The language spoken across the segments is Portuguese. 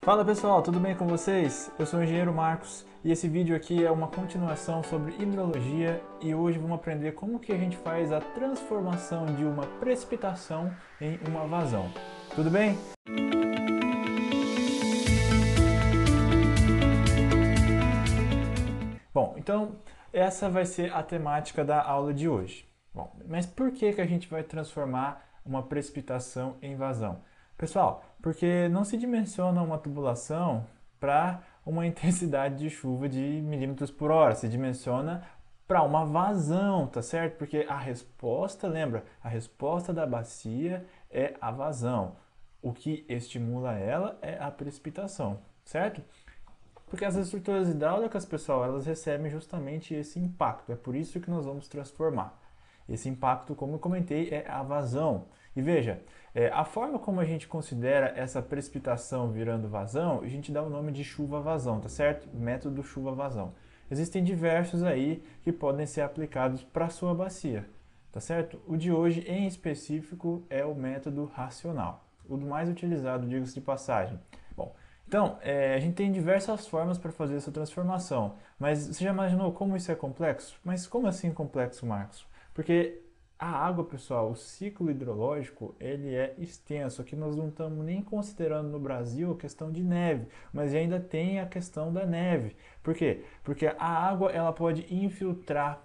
Fala pessoal, tudo bem com vocês? Eu sou o engenheiro Marcos e esse vídeo aqui é uma continuação sobre hidrologia e hoje vamos aprender como que a gente faz a transformação de uma precipitação em uma vazão. Tudo bem? Bom, então essa vai ser a temática da aula de hoje. Bom, mas por que a gente vai transformar uma precipitação em vazão? Pessoal, porque não se dimensiona uma tubulação para uma intensidade de chuva de milímetros por hora, se dimensiona para uma vazão, tá certo? Porque a resposta, lembra, a resposta da bacia é a vazão. O que estimula ela é a precipitação, certo? Porque as estruturas hidráulicas, pessoal, elas recebem justamente esse impacto. É por isso que nós vamos transformar. Esse impacto, como eu comentei, é a vazão. E veja, a forma como a gente considera essa precipitação virando vazão, a gente dá o nome de chuva-vazão, tá certo? Método chuva-vazão. Existem diversos aí que podem ser aplicados para a sua bacia, tá certo? O de hoje, em específico, é o método racional. O mais utilizado, diga-se de passagem. Bom, então, a gente tem diversas formas para fazer essa transformação, mas você já imaginou como isso é complexo? Mas como assim complexo, Marcos? Porque a água, pessoal, o ciclo hidrológico, ele é extenso. Aqui nós não estamos nem considerando no Brasil a questão de neve, mas ainda tem a questão da neve. Por quê? Porque a água ela pode infiltrar,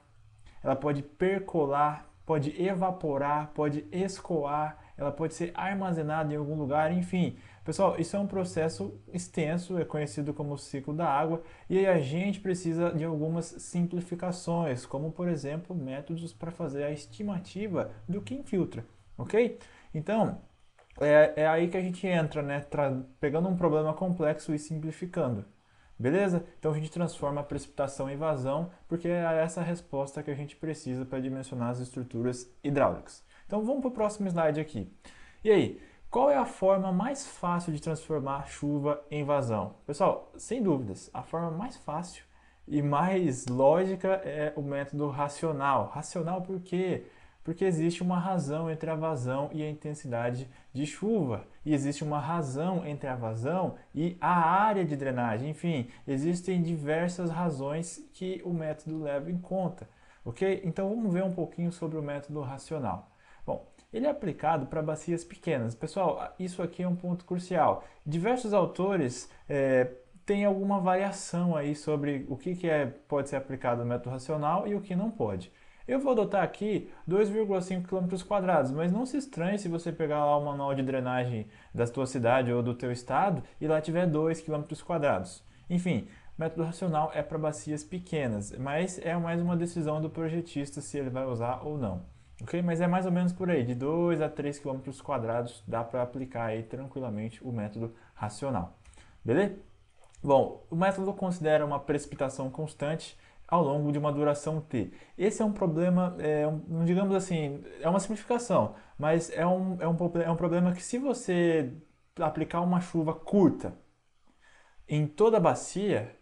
ela pode percolar, pode evaporar, pode escoar, ela pode ser armazenada em algum lugar, enfim. Pessoal, isso é um processo extenso, é conhecido como ciclo da água, e aí a gente precisa de algumas simplificações, como por exemplo, métodos para fazer a estimativa do que infiltra, ok? Então, é aí que a gente entra, né? Pegando um problema complexo e simplificando. Beleza? Então a gente transforma a precipitação em vazão, porque é essa a resposta que a gente precisa para dimensionar as estruturas hidráulicas. Então vamos para o próximo slide aqui. E aí, qual é a forma mais fácil de transformar chuva em vazão? Pessoal, sem dúvidas, a forma mais fácil e mais lógica é o método racional. Racional por quê? Porque existe uma razão entre a vazão e a intensidade de chuva. E existe uma razão entre a vazão e a área de drenagem. Enfim, existem diversas razões que o método leva em conta. Ok? Então vamos ver um pouquinho sobre o método racional. Bom, ele é aplicado para bacias pequenas. Pessoal, isso aqui é um ponto crucial. Diversos autores têm alguma variação aí sobre o que pode ser aplicado no método racional e o que não pode. Eu vou adotar aqui 2,5 km², mas não se estranhe se você pegar lá o manual de drenagem da tua cidade ou do teu estado e lá tiver 2 km². Enfim, o método racional é para bacias pequenas, mas é mais uma decisão do projetista se ele vai usar ou não. Ok? Mas é mais ou menos por aí, de 2 a 3 km² dá para aplicar aí tranquilamente o método racional. Beleza? Bom, o método considera uma precipitação constante ao longo de uma duração t. Esse é um problema, digamos assim, é uma simplificação, mas é um problema que se você aplicar uma chuva curta em toda a bacia,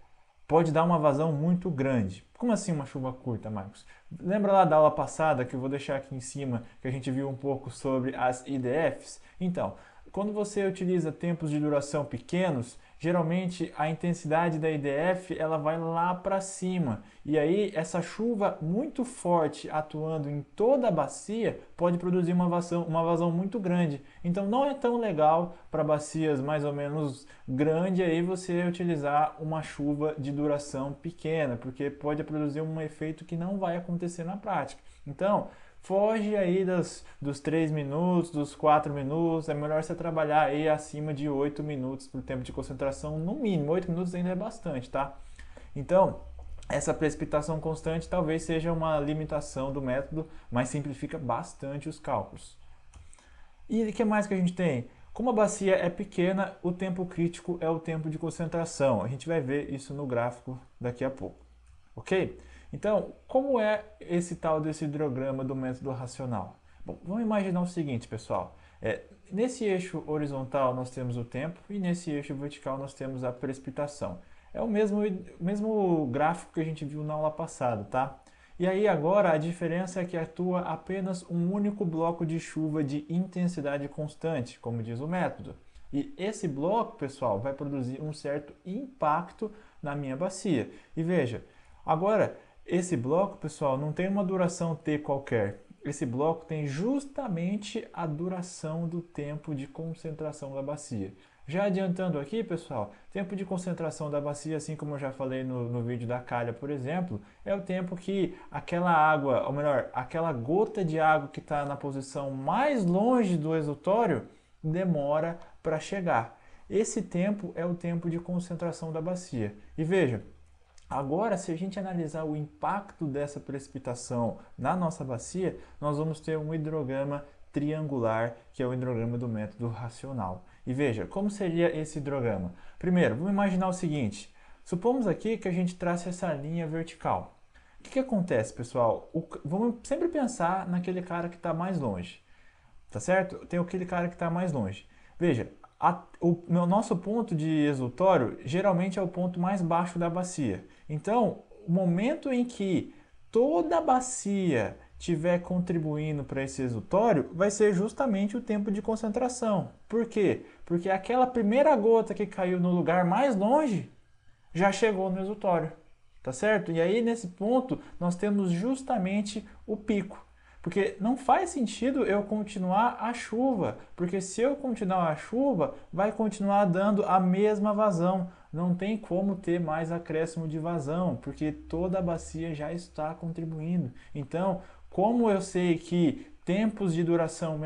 pode dar uma vazão muito grande. Como assim uma chuva curta, Marcos? Lembra lá da aula passada, que eu vou deixar aqui em cima, que a gente viu um pouco sobre as IDFs? Então, quando você utiliza tempos de duração pequenos, geralmente a intensidade da IDF ela vai lá para cima. E aí essa chuva muito forte atuando em toda a bacia pode produzir uma vazão muito grande. Então não é tão legal para bacias mais ou menos grandes aí você utilizar uma chuva de duração pequena, porque pode produzir um efeito que não vai acontecer na prática. Então, foge aí dos 3 minutos, dos 4 minutos, é melhor você trabalhar aí acima de 8 minutos por tempo de concentração, no mínimo. 8 minutos ainda é bastante, tá? Então, essa precipitação constante talvez seja uma limitação do método, mas simplifica bastante os cálculos. E o que mais que a gente tem? Como a bacia é pequena, o tempo crítico é o tempo de concentração. A gente vai ver isso no gráfico daqui a pouco. Ok? Então, como é esse tal desse hidrograma do método racional? Bom, vamos imaginar o seguinte, pessoal. Nesse eixo horizontal nós temos o tempo e nesse eixo vertical nós temos a precipitação. É o mesmo gráfico que a gente viu na aula passada, tá? E aí agora a diferença é que atua apenas um único bloco de chuva de intensidade constante, como diz o método. E esse bloco, pessoal, vai produzir um certo impacto na minha bacia. E veja, agora, esse bloco, pessoal, não tem uma duração T qualquer. Esse bloco tem justamente a duração do tempo de concentração da bacia. Já adiantando aqui, pessoal, tempo de concentração da bacia, assim como eu já falei no vídeo da calha, por exemplo, é o tempo que aquela água, ou melhor, aquela gota de água que está na posição mais longe do exutório, demora para chegar. Esse tempo é o tempo de concentração da bacia. E veja, agora, se a gente analisar o impacto dessa precipitação na nossa bacia, nós vamos ter um hidrograma triangular, que é o hidrograma do método racional. E veja, como seria esse hidrograma? Primeiro, vamos imaginar o seguinte, supomos aqui que a gente trace essa linha vertical. O que acontece, pessoal? Vamos sempre pensar naquele cara que está mais longe, tá certo? Tem aquele cara que está mais longe. Veja, o nosso ponto de exutório geralmente é o ponto mais baixo da bacia. Então, o momento em que toda a bacia estiver contribuindo para esse exutório, vai ser justamente o tempo de concentração. Por quê? Porque aquela primeira gota que caiu no lugar mais longe já chegou no exutório, tá certo? E aí, nesse ponto, nós temos justamente o pico. Porque não faz sentido eu continuar a chuva, porque se eu continuar a chuva, vai continuar dando a mesma vazão. Não tem como ter mais acréscimo de vazão, porque toda a bacia já está contribuindo. Então, como eu sei que tempos de duração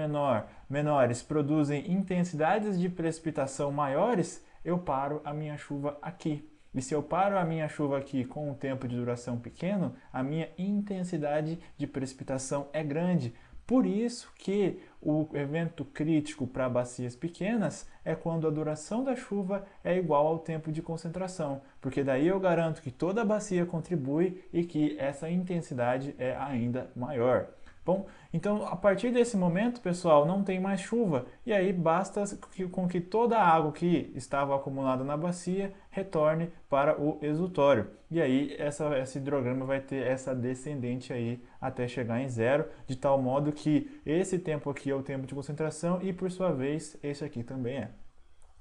menores produzem intensidades de precipitação maiores, eu paro a minha chuva aqui. E se eu paro a minha chuva aqui com um tempo de duração pequeno, a minha intensidade de precipitação é grande. Por isso que o evento crítico para bacias pequenas é quando a duração da chuva é igual ao tempo de concentração, porque daí eu garanto que toda a bacia contribui e que essa intensidade é ainda maior. Bom, então a partir desse momento, pessoal, não tem mais chuva e aí basta com que toda a água que estava acumulada na bacia retorne para o exutório. E aí esse hidrograma vai ter essa descendente aí até chegar em zero, de tal modo que esse tempo aqui é o tempo de concentração e por sua vez esse aqui também é.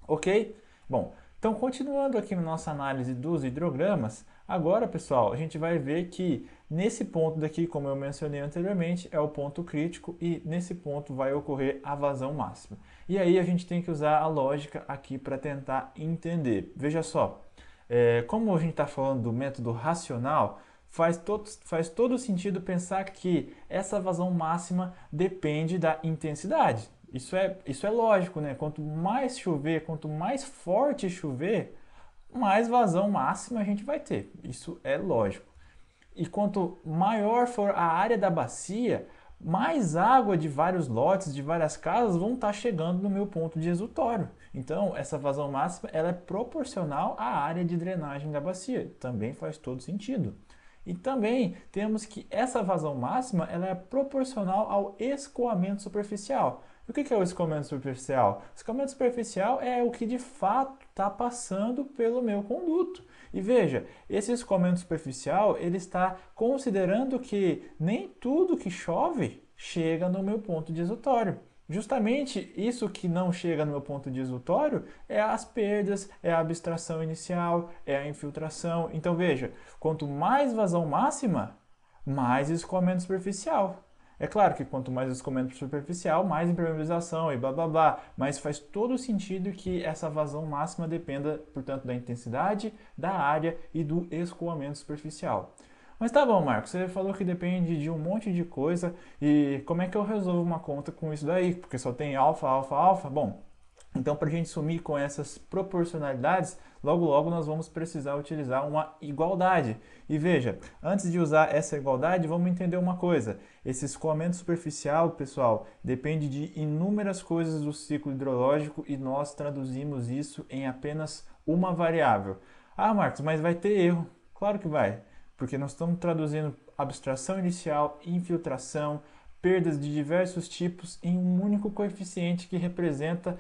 Ok? Bom, então continuando aqui na nossa análise dos hidrogramas, agora, pessoal, a gente vai ver que nesse ponto daqui, como eu mencionei anteriormente, é o ponto crítico e nesse ponto vai ocorrer a vazão máxima. E aí a gente tem que usar a lógica aqui para tentar entender. Veja só, como a gente está falando do método racional, faz todo sentido pensar que essa vazão máxima depende da intensidade. Isso é lógico, né? Quanto mais chover, quanto mais forte chover, mais vazão máxima a gente vai ter. Isso é lógico. E quanto maior for a área da bacia, mais água de vários lotes, de várias casas vão estar chegando no meu ponto de exutório. Então, essa vazão máxima ela é proporcional à área de drenagem da bacia. Também faz todo sentido. E também temos que essa vazão máxima ela é proporcional ao escoamento superficial. E o que é o escoamento superficial? O escoamento superficial é o que de fato está passando pelo meu conduto. E veja, esse escoamento superficial ele está considerando que nem tudo que chove chega no meu ponto de exutório. Justamente isso que não chega no meu ponto de exutório é as perdas, é a abstração inicial, é a infiltração. Então veja, quanto mais vazão máxima, mais escoamento superficial. É claro que quanto mais escoamento superficial, mais impermeabilização e blá blá blá, mas faz todo sentido que essa vazão máxima dependa, portanto, da intensidade, da área e do escoamento superficial. Mas tá bom, Marcos, você falou que depende de um monte de coisa e como é que eu resolvo uma conta com isso daí? Porque só tem alfa, alfa, alfa. Bom, então para a gente sumir com essas proporcionalidades, logo logo nós vamos precisar utilizar uma igualdade. E veja, antes de usar essa igualdade, vamos entender uma coisa. Esse escoamento superficial, pessoal, depende de inúmeras coisas do ciclo hidrológico e nós traduzimos isso em apenas uma variável. Ah, Marcos, mas vai ter erro. Claro que vai. Porque nós estamos traduzindo abstração inicial, infiltração, perdas de diversos tipos em um único coeficiente que representa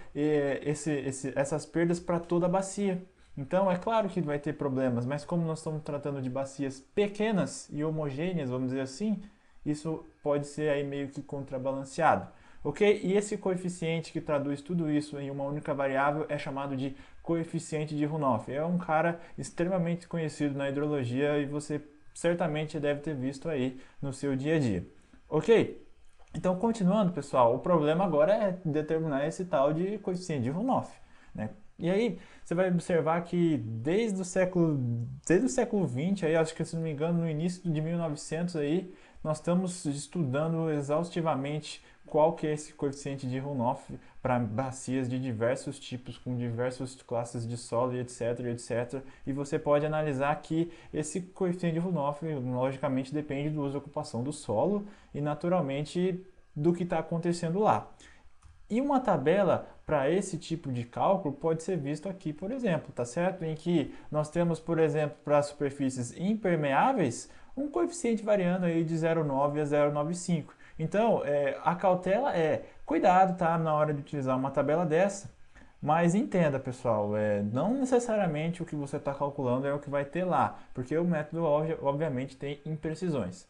essas perdas para toda a bacia. Então, é claro que vai ter problemas, mas como nós estamos tratando de bacias pequenas e homogêneas, vamos dizer assim, isso pode ser aí meio que contrabalanceado. ok? E esse coeficiente que traduz tudo isso em uma única variável é chamado de coeficiente de Runoff. É um cara extremamente conhecido na hidrologia e você certamente deve ter visto aí no seu dia a dia, ok? Então, continuando, pessoal, o problema agora é determinar esse tal de coeficiente de Runoff, né? E aí, você vai observar que desde o século XX, aí, acho que se não me engano, no início de 1900 aí, nós estamos estudando exaustivamente qual que é esse coeficiente de runoff para bacias de diversos tipos, com diversas classes de solo e etc, etc. E você pode analisar que esse coeficiente de runoff, logicamente, depende do uso e ocupação do solo e, naturalmente, do que está acontecendo lá. E uma tabela para esse tipo de cálculo pode ser visto aqui, por exemplo, tá certo? Em que nós temos, por exemplo, para superfícies impermeáveis, um coeficiente variando aí de 0,9 a 0,95. Então, a cautela é cuidado, tá, na hora de utilizar uma tabela dessa. Mas entenda, pessoal, não necessariamente o que você está calculando é o que vai ter lá, porque o método obviamente tem imprecisões.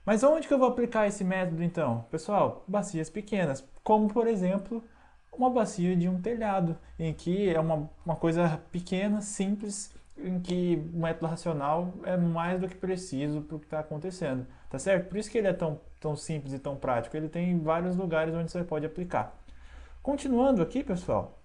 Mas onde que eu vou aplicar esse método então? Pessoal, bacias pequenas, como por exemplo uma bacia de um telhado, em que é uma coisa pequena, simples, em que o método racional é mais do que preciso para o que está acontecendo, tá certo? Por isso que ele é tão simples e tão prático, ele tem vários lugares onde você pode aplicar. Continuando aqui, pessoal,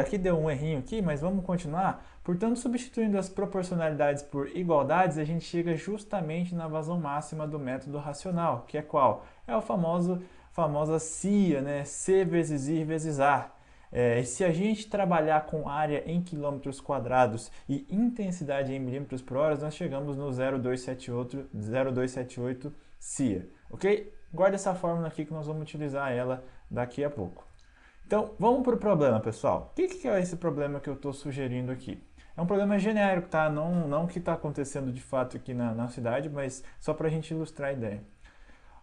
aqui deu um errinho aqui, mas vamos continuar. Portanto, substituindo as proporcionalidades por igualdades, a gente chega justamente na vazão máxima do método racional, que é qual? É a famosa CIA, né? C vezes I vezes A. Se a gente trabalhar com área em quilômetros quadrados e intensidade em milímetros por hora, nós chegamos no 0,278 CIA, ok? Guarda essa fórmula aqui que nós vamos utilizar ela daqui a pouco. Então, vamos para o problema, pessoal. O que é esse problema que eu estou sugerindo aqui? É um problema genérico, tá? Não o que está acontecendo de fato aqui na cidade, mas só para a gente ilustrar a ideia.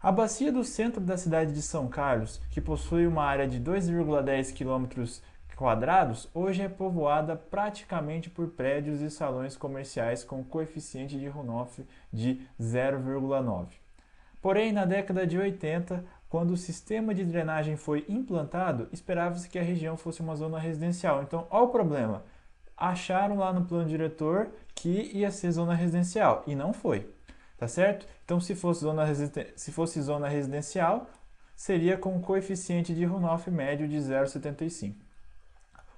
A bacia do centro da cidade de São Carlos, que possui uma área de 2,10 km², hoje é povoada praticamente por prédios e salões comerciais com coeficiente de runoff de 0,9. Porém, na década de 80, quando o sistema de drenagem foi implantado, esperava-se que a região fosse uma zona residencial. Então, olha o problema. Acharam lá no plano diretor que ia ser zona residencial e não foi. Tá certo? Então, se fosse zona residencial, seria com um coeficiente de runoff médio de 0,75.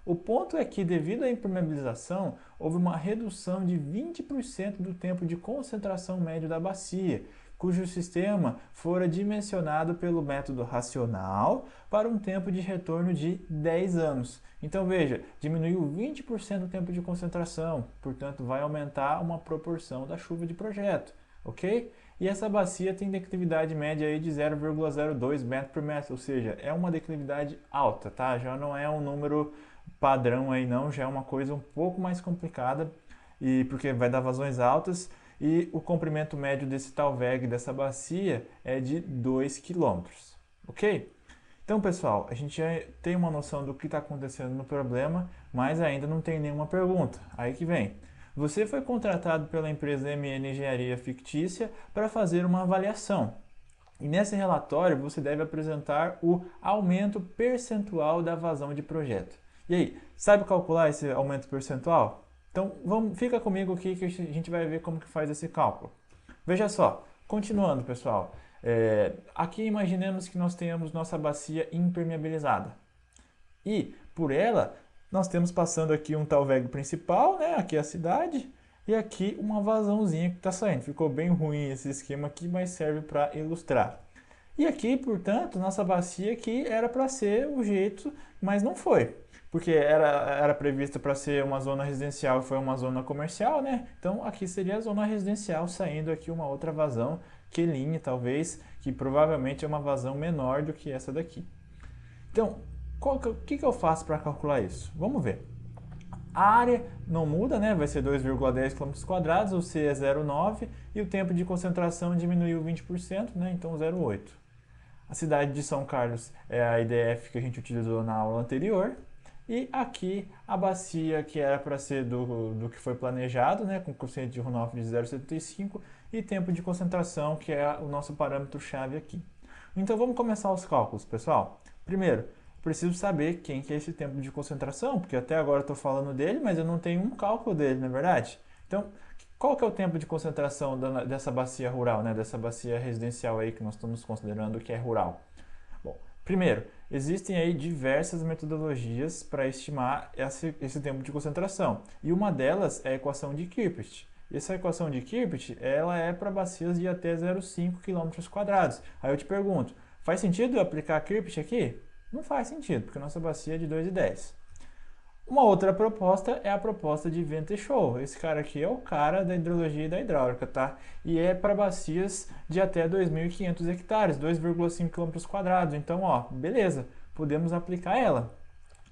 O ponto é que, devido à impermeabilização, houve uma redução de 20% do tempo de concentração médio da bacia, cujo sistema fora dimensionado pelo método racional para um tempo de retorno de 10 anos. Então veja, diminuiu 20% o tempo de concentração, portanto vai aumentar uma proporção da chuva de projeto, ok? E essa bacia tem declividade média aí de 0,02 metro por metro, ou seja, é uma declividade alta, tá? Já não é um número padrão aí não, já é uma coisa um pouco mais complicada, e porque vai dar vazões altas. E o comprimento médio desse tal VEG, dessa bacia, é de 2 km, ok? Então, pessoal, a gente já tem uma noção do que está acontecendo no problema, mas ainda não tem nenhuma pergunta. Aí que vem. Você foi contratado pela empresa MN Engenharia Fictícia para fazer uma avaliação. E nesse relatório você deve apresentar o aumento percentual da vazão de projeto. E aí, sabe calcular esse aumento percentual? Então, fica comigo aqui que a gente vai ver como que faz esse cálculo. Veja só, continuando, pessoal. Aqui imaginemos que nós tenhamos nossa bacia impermeabilizada. E, por ela, nós temos passando aqui um tal VEG principal, né? Aqui é a cidade, e aqui uma vazãozinha que está saindo. Ficou bem ruim esse esquema aqui, mas serve para ilustrar. E aqui, portanto, nossa bacia aqui era para ser o jeito, mas não foi. Porque era prevista para ser uma zona residencial e foi uma zona comercial, né? Então aqui seria a zona residencial, saindo aqui uma outra vazão, Q-line talvez, que provavelmente é uma vazão menor do que essa daqui. Então, o que eu faço para calcular isso? Vamos ver. A área não muda, né? Vai ser 2,10 km², o C é 0,9 e o tempo de concentração diminuiu 20%, né? Então 0,8. A cidade de São Carlos é a IDF que a gente utilizou na aula anterior. E aqui a bacia que era para ser do que foi planejado, né, com coeficiente de runoff de 0,75 e tempo de concentração, que é o nosso parâmetro-chave aqui. Então vamos começar os cálculos, pessoal. Primeiro, preciso saber quem que é esse tempo de concentração, porque até agora eu estou falando dele, mas eu não tenho um cálculo dele, não é verdade? Então, qual que é o tempo de concentração dessa bacia rural, né? Dessa bacia residencial aí que nós estamos considerando que é rural? Bom, primeiro, existem aí diversas metodologias para estimar esse tempo de concentração. E uma delas é a equação de Kirchhoff. Essa equação de Kirchhoff, ela é para bacias de até 0,5 km². Aí eu te pergunto, faz sentido eu aplicar Kirchhoff aqui? Não faz sentido, porque a nossa bacia é de 2,10. Uma outra proposta é a proposta de Venteschow. Esse cara aqui é o cara da hidrologia e da hidráulica, tá? E é para bacias de até 2.500 hectares, 2,5 km². Então, ó, beleza, podemos aplicar ela.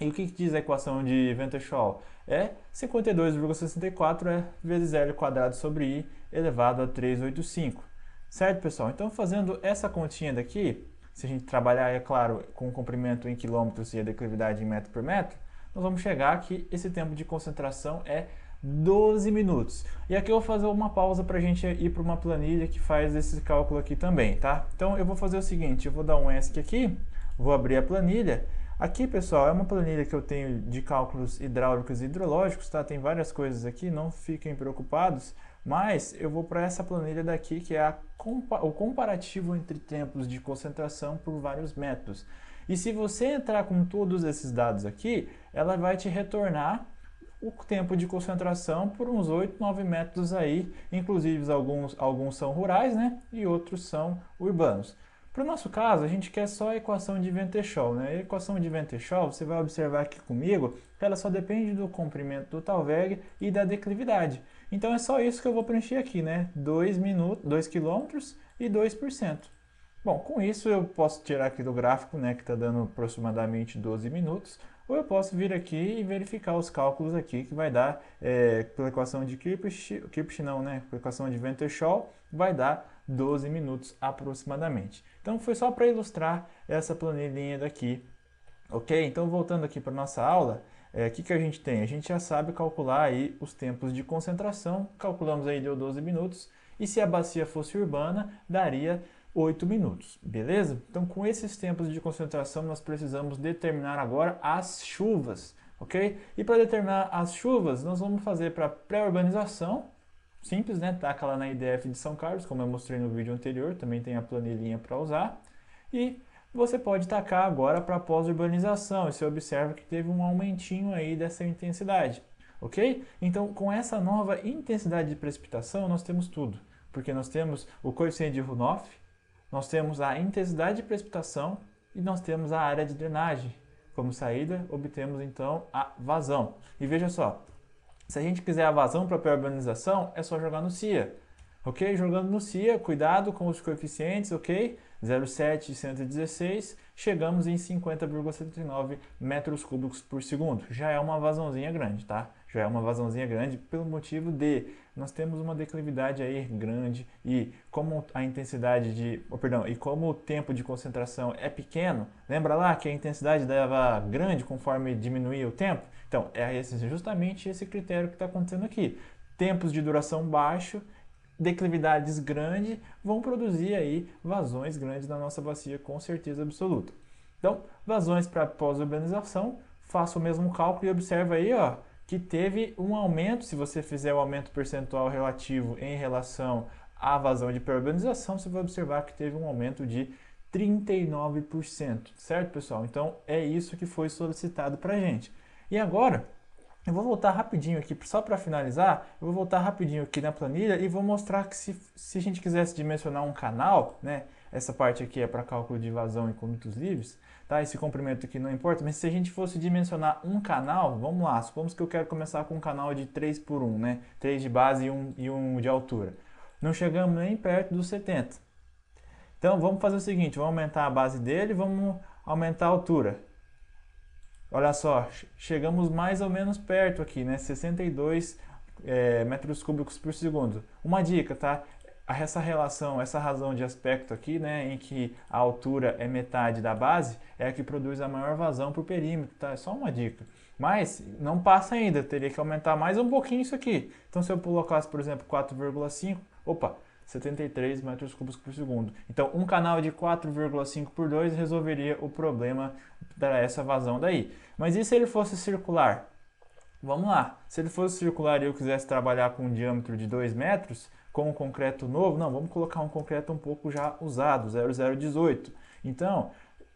E o que diz a equação de Venteschow? É 52,64 vezes L² sobre I elevado a 385. Certo, pessoal? Então, fazendo essa continha daqui, se a gente trabalhar, é claro, com o comprimento em quilômetros e a declividade em metro por metro, nós vamos chegar que esse tempo de concentração é 12 minutos. E aqui eu vou fazer uma pausa para a gente ir para uma planilha que faz esse cálculo aqui também, tá? Então eu vou fazer o seguinte, eu vou dar um ESC aqui, vou abrir a planilha. Aqui, pessoal, é uma planilha que eu tenho de cálculos hidráulicos e hidrológicos, tá? Tem várias coisas aqui, não fiquem preocupados, mas eu vou para essa planilha daqui, que é o comparativo entre tempos de concentração por vários métodos. E se você entrar com todos esses dados aqui, ela vai te retornar o tempo de concentração por uns 8, 9 métodos aí, inclusive alguns são rurais, né? E outros são urbanos. Para o nosso caso, a gente quer só a equação de Venteschow, né? A equação de Venteschow, você vai observar aqui comigo, que ela só depende do comprimento do Thalberg e da declividade. Então é só isso que eu vou preencher aqui, né? 2 km e 2%. Bom, com isso eu posso tirar aqui do gráfico, né, que está dando aproximadamente 12 minutos, ou eu posso vir aqui e verificar os cálculos aqui, que vai dar, pela equação de Kirchhoff não, né, pela equação de Venteschow, vai dar 12 minutos aproximadamente. Então foi só para ilustrar essa planilhinha daqui, ok? Então voltando aqui para nossa aula, o que a gente tem? A gente já sabe calcular aí os tempos de concentração, calculamos aí deu 12 minutos, e se a bacia fosse urbana, daria 8 minutos, beleza? Então, com esses tempos de concentração, nós precisamos determinar agora as chuvas, ok? E para determinar as chuvas, nós vamos fazer para pré-urbanização, simples, né? Taca lá na IDF de São Carlos, como eu mostrei no vídeo anterior, também tem a planilhinha para usar. E você pode tacar agora para pós-urbanização, e você observa que teve um aumentinho aí dessa intensidade, ok? Então, com essa nova intensidade de precipitação, nós temos tudo, porque nós temos o coeficiente de runoff, nós temos a intensidade de precipitação e nós temos a área de drenagem. Como saída, obtemos então a vazão. E veja só, se a gente quiser a vazão para a pré-urbanização, é só jogar no CIA. Ok? Jogando no CIA, cuidado com os coeficientes, ok? 0,7 e 116, chegamos em 50,79 metros cúbicos por segundo. Já é uma vazãozinha grande, tá? Já é uma vazãozinha grande pelo motivo de nós temos uma declividade aí grande e como a intensidade e como o tempo de concentração é pequeno, lembra lá que a intensidade dava grande conforme diminuía o tempo? Então, justamente esse critério que está acontecendo aqui. Tempos de duração baixo, declividades grandes vão produzir aí vazões grandes na nossa bacia com certeza absoluta. Então, vazões para pós-urbanização, faça o mesmo cálculo e observa aí, ó, que teve um aumento, se você fizer o aumento percentual relativo em relação à vazão de pré-urbanização, você vai observar que teve um aumento de 39%, certo, pessoal? Então, é isso que foi solicitado para a gente. E agora, eu vou voltar rapidinho aqui, só para finalizar, eu vou voltar rapidinho aqui na planilha e vou mostrar que se a gente quisesse dimensionar um canal, né, essa parte aqui é para cálculo de vazão em condutos livres, tá? Esse comprimento aqui não importa, mas se a gente fosse dimensionar um canal, vamos lá, supomos que eu quero começar com um canal de 3 por 1, né, 3 de base e 1 de altura. Não chegamos nem perto dos 70. Então vamos fazer o seguinte, vamos aumentar a base dele, vamos aumentar a altura. Olha só, chegamos mais ou menos perto aqui, né? 62 metros cúbicos por segundo. Uma dica, tá? Essa relação, essa razão de aspecto aqui, né, em que a altura é metade da base, é a que produz a maior vazão por perímetro, tá? É só uma dica. Mas não passa ainda, teria que aumentar mais um pouquinho isso aqui. Então se eu colocasse, por exemplo, 4,5, opa, 73 metros cúbicos por segundo. Então, um canal de 4,5 por 2 resolveria o problema dessa vazão daí. Mas e se ele fosse circular? Vamos lá, se ele fosse circular e eu quisesse trabalhar com um diâmetro de 2 metros, com um concreto novo, não, vamos colocar um concreto um pouco já usado, 0018. Então,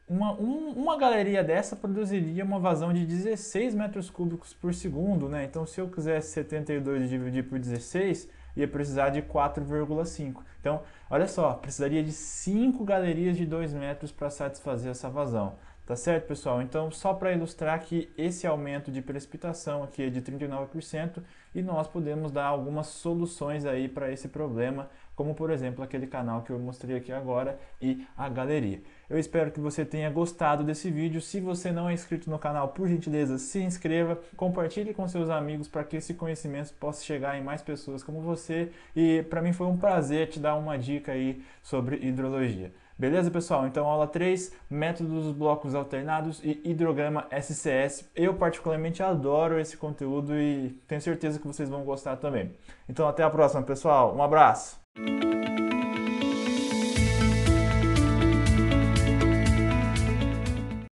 uma galeria dessa produziria uma vazão de 16 metros cúbicos por segundo, né? Então, se eu quisesse 72 dividir por 16, ia precisar de 4,5. Então, olha só, precisaria de 5 galerias de 2 metros para satisfazer essa vazão. Tá certo, pessoal? Então, só para ilustrar que esse aumento de precipitação aqui é de 39% e nós podemos dar algumas soluções aí para esse problema, como por exemplo aquele canal que eu mostrei aqui agora e a galeria. Eu espero que você tenha gostado desse vídeo. Se você não é inscrito no canal, por gentileza, se inscreva, compartilhe com seus amigos para que esse conhecimento possa chegar em mais pessoas como você. E para mim foi um prazer te dar uma dica aí sobre hidrologia. Beleza, pessoal? Então, aula 3, métodos dos blocos alternados e hidrograma SCS. Eu particularmente adoro esse conteúdo e tenho certeza que vocês vão gostar também. Então, até a próxima, pessoal. Um abraço!